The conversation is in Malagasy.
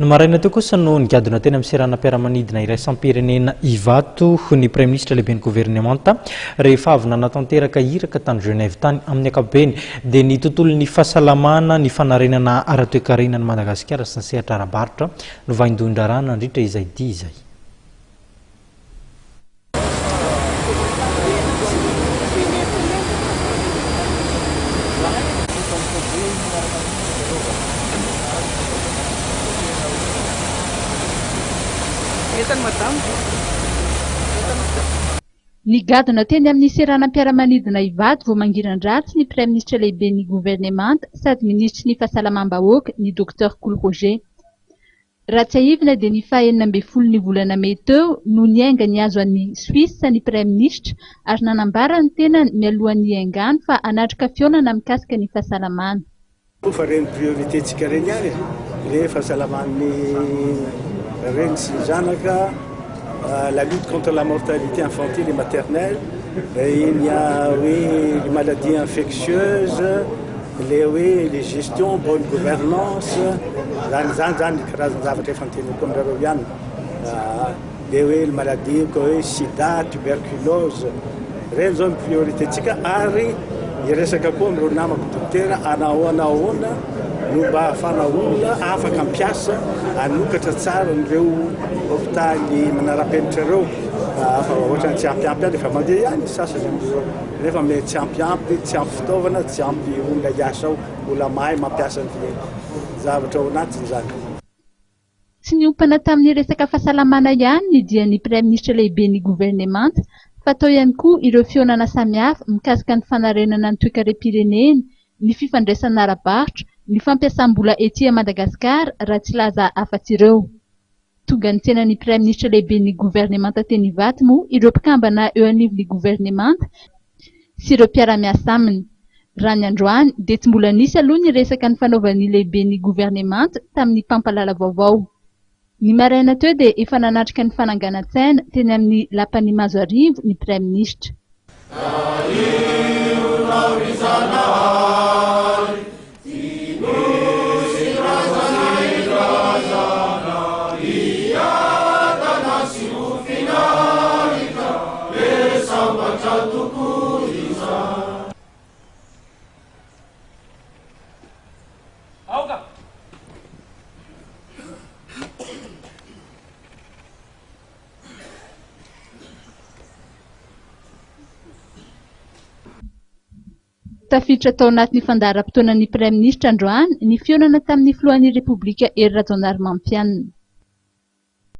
No maraina teo kosa no nigadona teny amin'ny seranam-piaramanidina iraisam-pirenena Ivato ny Premier ministre lehiben'ny gouvernemanta rehefa avy nanatanteraka iraka tany Genève tany amin'ny ankapobeny dia ny tontolon'ny fahasalamana ny fanarenana ara-toekarenan'i Madagasikara sy ny sehatra ara-barotra no vaindondra rano nandritra izay dia izay. Nigadona teny amin'ny seranam-piaramanidina Ivato vao mangiran-dratsy ny Premier ministre lehiben'ny gouvernemanta sady ministry ny fahasalamam-bahoaka ny Dr Cool Roger. Ratsahivina dia ny faha-enina ambin'ny folo ny volana May teo no niainga ny azo an'i Suisse ny Premier ministre ary nanambara ny tenany mialohan'ny haingany fa hanatrika fionana mikasika ny fahasalamana. Fa reny priorité-tsika reny ihany le fahasalaman'ny reny sy zanaka. La lutte contre la mortalité infantile et maternelle, il y a oui, les maladies infectieuses, les gestions, bonne gouvernance, les maladies comme sida, tuberculose, les zones priorité. Il reste à quoi on a no mba ahafana olona afaka ampiasa anokatra tsara ireo hôpitaly manara-penitra ireo ohatrany tsy ampiampy any efa mandeha ihany sasany amin'ireo nefa me tsy ampiampy tsy ampy fitaovana tsy ampy olona hiasa ao olona mahay mampiasa ny zavatra ao anatiny zany. Tsy niompana tamin'ny resaka fahasalamana ihany ny dian'ny Premier ministre lehiben'ny gouvernemanta fa tao ihany koa ireo fionana samihafa mikasika ny fanarenana ny toe-karem-pireneny, ny fifandraisana ara-barotra, ny fampiasam-bola ety Madagasikara raha tsy laza afa-tsy ireo. Tonga ny tsenan'ny Premier ministre lehiben'ny gouvernemanta teny Ivato moa ireo mpikambana eo anivon'ny gouvernemanta sy ireo mpiara-miasa aminy. Raha ny androany dia tsy mbola nisy aloha ny resaka ny fanaovan'ny lehiben'ny gouvernemanta tamin'ny mpampalala vaovao. Ny maraina teo dia efa nanatrika ny fananganan-tsaina teny amin'ny lapany mazo arivo ny Premier ministre. Tafiditra tao anatin'ny fandaharam-potoanan'ny Premier ministre androany ny fionana tamin'ny filohan'ny Repoblika Hery Rajaonarimampianina.